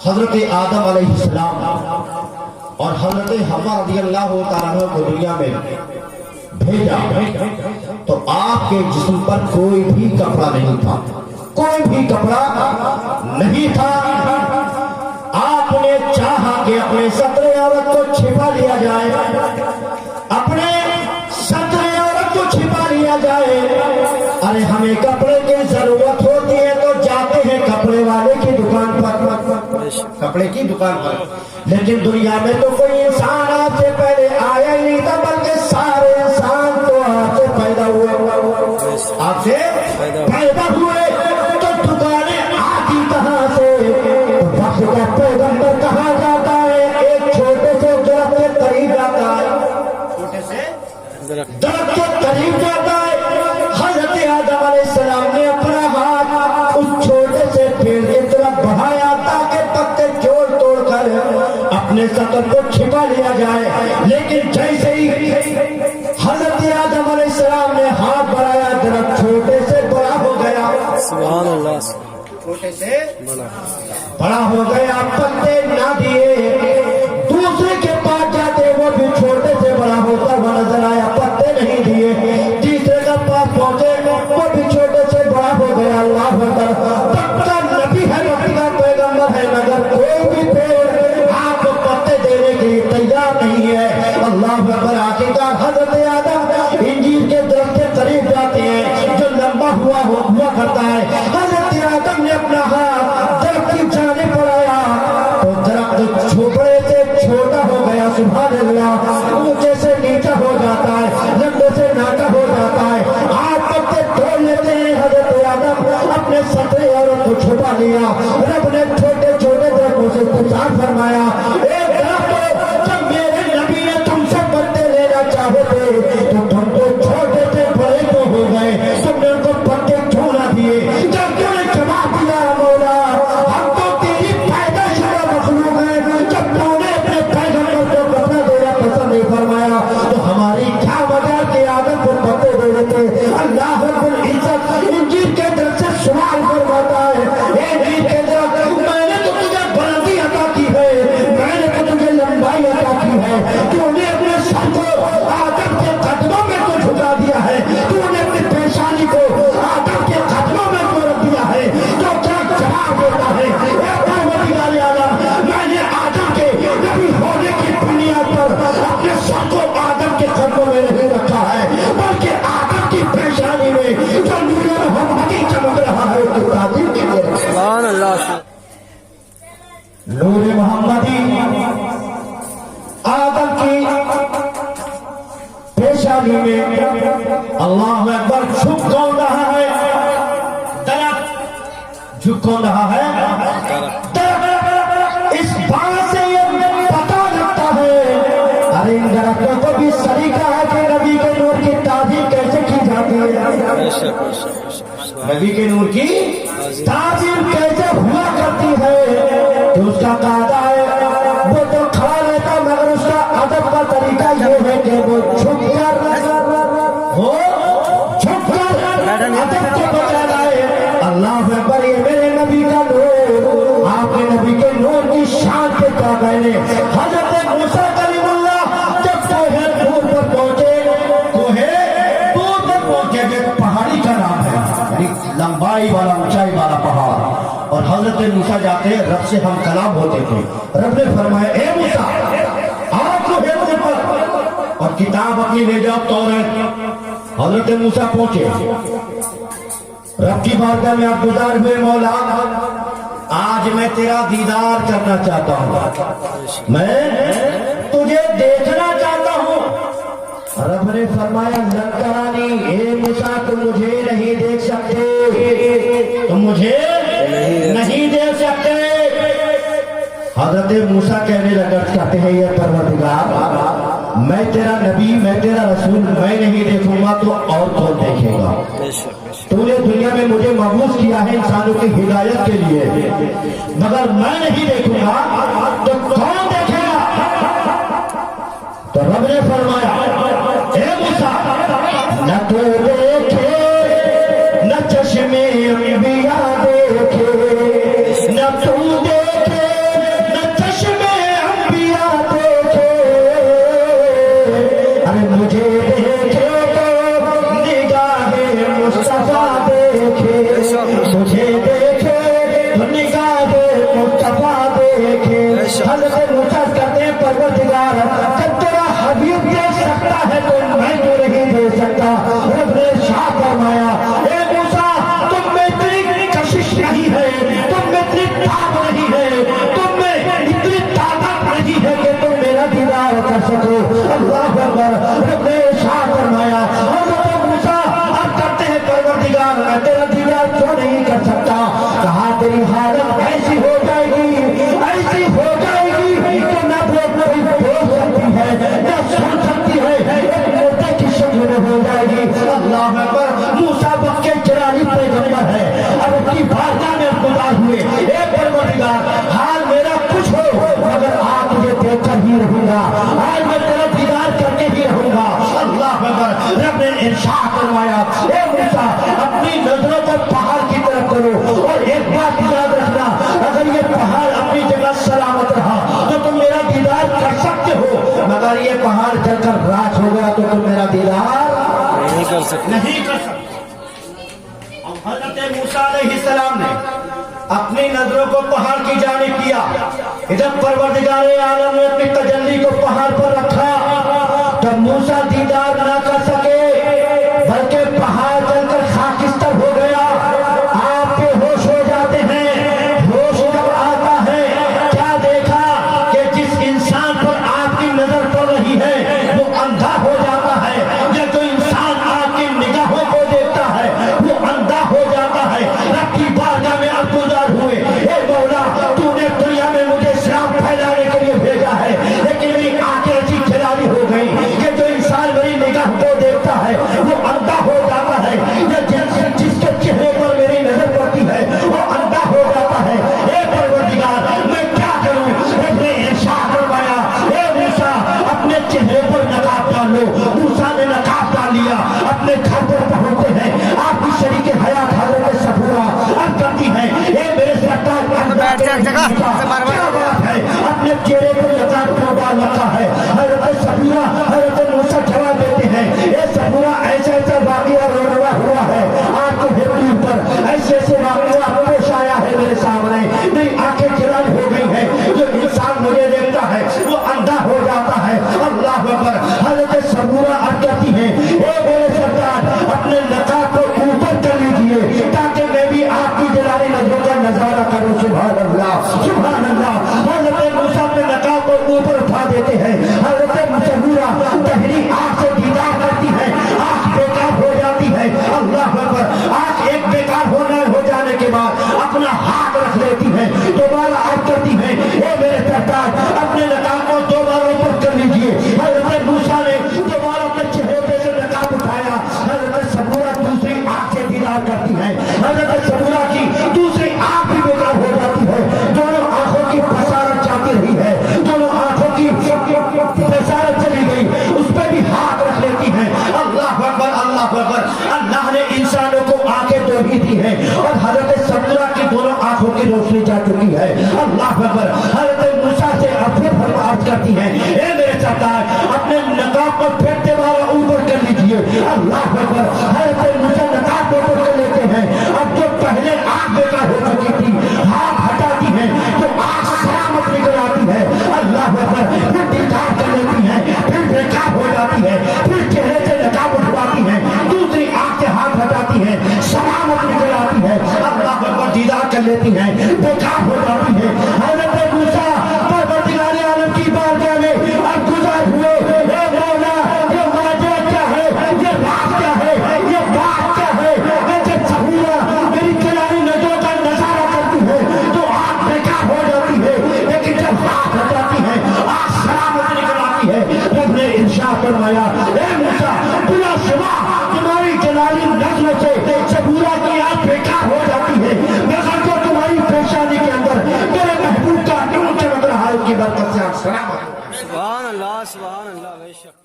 حضرت آدم علیہ السلام اور حضرت حوا رضی اللہ تعالیٰ عنہ کو دنیا میں بھیجا تو آپ کے جسم پر کوئی بھی کپڑا نہیں تھا، کوئی بھی کپڑا نہیں تھا۔ آپ نے چاہا کہ اپنے ستر عورت کو چھپا لیا جائے، اپنے ستر عورت کو چھپا لیا جائے۔ ارے ہمیں کپڑے کی ضرورت ہوتی ہے تو جاتے ہیں کپڑے والے کی دکان پر، کپڑے کی دکان پر، لیکن دنیا میں تو کوئی انسان آپ سے پہلے آیا ہی نہیں تھا، بلکہ سارے انسان تو آپ سے پیدا ہوئے، آپ سے پیدا ہوئے تو دکانیں آتی کہاں سے؟ وقت کا پیغمبر کہا جاتا ہے ایک چھوٹے سے درخت کے قریب جاتا ہے، چھوٹے سے درخت کے قریب جاتا ہے۔ حضرت آدم علیہ السلام نے اپنا ہاتھ اس چھوٹے سے پیڑ کی طرف بڑھایا تاکہ پتے جوڑ توڑ کر اپنے سطر کو چھپا لیا جائے، لیکن جیسے ہی حضرت آدم علیہ السلام نے ہاتھ بڑھایا درخت چھوٹے سے بڑا ہو گیا، سبحان اللہ، چھوٹے سے بڑا ہو گیا، پتے نہ دیے۔ دوسرے کے پاس جاتے وہ بھی چھوٹے سے بڑا ہوتا ہوا نظر آیا، پتے نہیں دیے۔ تیسرے کے پاس پہنچے وہ بھی چھوٹے سے بڑا ہو گیا۔ اللہ اکبر، پکا نبی ہے، نبی کا پیغمبر ہے، مگر کوئی بھی پیڑ آپ کو پتے دینے کے لیے تیار نہیں ہے۔ اللہ اکبر، آخرکار حضرت آدم انجیر کے درخت کے قریب جاتے ہیں جو لمبا ہوا کرتا ہے۔ حضرت آدم نے اپنا ہاتھ درخت کی جانب بڑھایا تو درخت چھوٹے سے چھوٹا ہو گیا، سبحان اللہ، اونچے سے نیچا ہو جاتا ہے، لمبے سے ناٹا ہو جاتا ہے۔ آپ پتے توڑ لیتے ہیں، حضرت آدم اپنے سترے عورت کو چھپا لیا۔ رب نے چھوٹے چھوٹے درختوں سے پچھان فرمایا، ایک درخت جب میرے نبی نے تم سے پتے لینا چاہے تھے تو تم تو چھوٹے سے بڑے تو ہو گئے، تم نے ان کو پتے کیوں نہ دیے؟ جب تم نے جواب دیا مولا ہم تو تیری پیدا شدہ مخلوق ہیں، جب تو نے اپنے پیغمبر کو پتہ دینا پسند نہیں فرمایا تو ہماری کیا وجہ کہ آدم کو پتے دے دیتے؟ اللہ رب العزت انجیل کے درخت سے سوال فرماتا ہے، اے انجیل کے درخت، میں نے تو تجھے بلندی عطا کی ہے، میں نے تو تجھے لمبائی عطا کی ہے، تو نے اپنے سر کو آدم کے قدموں میں تو جھکا دیا ہے، تو نے اپنی پیشانی کو آدم کے قدموں میں تو رکھ دیا ہے، تو کیا جواب دیتا ہے؟ اے پروردگار عالم، میں نے آدم کے نبی ہونے کی بنیاد پر اپنے سر کو آدم کے قدموں میں نہیں رکھا ہے، بلکہ آدم کی پیشانی میں جو نور محمدی چمک رہا ہے اس کی تعظیم کے لیے سبحان اللہ، نور محمدی آدم کی پیشانی میں۔ اللہ اکبر، جھک کون رہا ہے؟ درخت جھک کون رہا ہے؟ درخت۔ اس بات سے یہ پتہ لگتا ہے، ارے ان درختوں کو بھی سلیقہ ہے کہ نبی کے نور کی تعظیم کیسے کی جاتی ہے، نبی کے نور کی تعظیم کیسے ہوا کرتی ہے۔ تو اس کا قاعدہ ہے وہ تو کھڑا رہتا مگر اس کا ادب کا طریقہ یہ ہے کہ وہ جھک کر ادب کو بچا لائے۔ اللہ اکبر، یہ میرے نبی کا نور، آپ کے نبی کے نور کی شان پہ کیا کہنے۔ حضرت موسیٰ کلیم اللہ جب کوہ طور پر پہنچے، کوہ طور پر پہنچے جو پہاڑی کا نام ہے، یعنی لمبائی والا اونچائی والا پہاڑ، اور حضرت موسیٰ جاتے ہیں، رب سے ہم کلام ہوتے تھے۔ رب نے فرمایا، اے موسیٰ آپ کو بھیجنے پر اور کتاب اپنی لے جاؤ توریت۔ حضرت موسیٰ پہنچے، رب کی بارگاہ میں آپ گزار ہوئے، مولا آج میں تیرا دیدار کرنا چاہتا ہوں، میں تجھے دیکھنا چاہتا ہوں۔ رب نے فرمایا، لنکرانی، اے موسیٰ تم مجھے نہیں دیکھ سکتے، تم مجھے نہیں دیکھ سکتے۔ حضرت موسیٰ کہنے لگا، کہتے ہیں یہ پروردگار میں تیرا نبی، میں تیرا رسول، میں نہیں دیکھوں گا تو اور کون دیکھے گا؟ تو نے دنیا میں مجھے مبعوث کیا ہے انسانوں کی ہدایت کے لیے، مگر میں نہیں دیکھوں گا تو کون دیکھے گا؟ تو رب نے فرمایا، اے موسیٰ نہ تو دیکھے نہ چشمے انبیاء دیکھے، نہ تو دیکھے मुस्तफा देखे। हज़रत मूसा कहते हैं परवरदिगार जब तेरा हबीब दे सकता है तो मैं क्यों नहीं दे सकता। रब ने शाह फरमाया ए मूसा तुम में इतनी कशिश नहीं है, तुम में इतनी ताकत नहीं है, तुम में इतनी ताकत नहीं है कि तुम मेरा दीदार कर सको। अल्लाह अकबर। रब ने शाह फरमाया हज़रत मूसा अब करते हैं परवरदिगार मैं तेरा दीदार क्यों नहीं कर सकता। कहा तेरी हालत ऐसी हो जाएगी, ऐसी हो जाएगी कि न तो कोई बोल सकती है न सुन सकती है, एक मोटे की शक्ल में हो जाएगी। अल्लाह अकबर। मूसा बक्के चरानी पैगंबर है, अब उसकी बारगाह में गुजार हुए एक परवरदिगार हाल मेरा कुछ हो मगर आप मुझे देखकर ही रहूंगा, आज मैं तेरा दीदार करके ही रहूंगा। अल्लाह अकबर। रब ने इरशाद फरमाया ए मूसा अपनी नजरों को पहाड़ की तरफ करो और एक बात याद रखना अगर ये पहाड़ अपनी जगह सलामत रहा तो तुम मेरा दीदार कर सकते हो, मगर ये पहाड़ चलकर राख हो गया तो तुम मेरा दीदार नहीं कर सकते। नहीं कर सकते। हज़रत मूसा अलैहिस्सलाम ने अपनी नजरों को पहाड़ की जानिब किया। जब परवरदिगार आलम ने अपनी तजल्ली को पहाड़ पर रखा तब मूसा दीदार न कर सके बल्कि पहाड़ चलकर खाकिस्तर हो गया। आप बेहोश हो जाते हैं। होश जब आता है क्या देखा कि जिस इंसान पर आपकी नजर पड़ रही है वो अंधा हो जाता है, या जो इंसान आपकी निगाहों को देखता है वो अंधा हो जाता है। रब की बारगाह में आप गुजार हुए ए मौला तूने दुनिया में मुझे इस्लाम फैलाने के लिए भेजा है, लेकिन मेरी आंखें ऐसी खिलाड़ी हो गई कि जो इंसान मेरी निगाह को देखता है वो अंधा हो जाता है, या जिसके चेहरे पर मेरी नजर पड़ती है वो अंधा हो जाता है। ए परवरदिगार मैं क्या करूं। उसने इरशाद फरमाया ए मूसा अपने चेहरे पर नकाब डाल लो। मूसा ने नकाब डाल लिया। अपने घर पर पहुंचते हैं आपकी शरीक हयात हज़रत सफूरा अब करती है ए मेरे सरकार क्या बात है अपने चेहरे पर नकाब क्यों डाल रखा है। हज़रत सफूरा हज़रत मूसा जवाब देते हैं ए सफूरा ऐसा ऐसा वाक़या रोना हुआ है आपको हिंदू पर ऐसे ऐसे वाक़या पेश आया है मेरे सामने, मेरी आंखें जलाल हो गई है, जो इंसान मुझे देखता है वो अंधा हो जाता है। अल्लाह अकबर। हज़रत सफूरा अब कहती है ए मेरे सरकार अपने नकाब को ऊपर कर लीजिए ताकि मैं भी आपकी जलाली नजरों का नजारा करूं। सुभान अल्लाह सुभान अल्लाह। हज़रत मूसा अपने नकाब को ऊपर उठा देते हैं। हज़रत सफूरा पहली आंख से दीदार करती है, आंख बेकार हो जाती है। अल्लाह अकबर। आंख एक बेकार हो जाने के बाद अपना हाथ रख लेती है, दोबारा आप करती है ए मेरे सरकार अपने नकाब को दोबारा ऊपर कर लीजिए। हज़रत मूसा ने दोबारा अपने चेहरे पे से नकाब उठाया। हज़रत सफूरा दूसरी आंख से दीदार करती है। हज़रत सफूरा की दूसरी आंख भी बेकार हो जाती है। दोनों आंखों की बसारत जाती रही है, दोनों आंखों की बसारत चली गई, उस पर भी हाथ रख लेती है। अल्लाह अकबर अल्लाह अकबर। अल्लाह ने इंसानों को आंखें दो ही दी है और हज़रत सफूरा की दोनों आंखों की रोशनी जा चुकी है। अल्लाह अकबर। हज़रत मूसा से अब फिर फरमाइश करती है ए मेरे सरकार अपने नकाब को फिर दोबारा ऊपर कर लीजिए। अल्लाह अकबर। हज़रत मूसा नकाब को ऊपर कर लेते हैं। अब जो पहले आंख बेकार हो चुकी थी हाथ हटाती है तो आंख सलामत निकल आती है। अल्लाह अकबर। फिर दीदार कर लेती है, फिर बेकार हो जाती है, फिर चेहरे से नकाब उठवाती है, दूसरी आंख से हाथ हटाती है, सलामत निकल आती है। अल्लाह अकबर। दीदार कर लेती है, बेकार हो जाती है। हज़रत मूसा परवरदिगार आलम की बारगाह में अब गुजार हुए ए मौला ये माजरा क्या है, ये राज क्या है, ये बात क्या है। ऐसे सफूरा मेरी जलाली नजरों का नजारा करती है तो आंख बेकार हो जाती है, लेकिन जब हाथ हटाती है आंख सलामत निकल आती है। रब ने इरशाद फरमाया ए मूसा बिला शुबा तुम्हारी जलाली नजरों से सफूरा की आंख बेकार हो जाती है, मगर जो तुम्हारी पेशानी के अंदर मेरे महबूब का नूर चमक रहा है उसकी बरकत से आप सलामत। सुभान अल्लाह बेशक।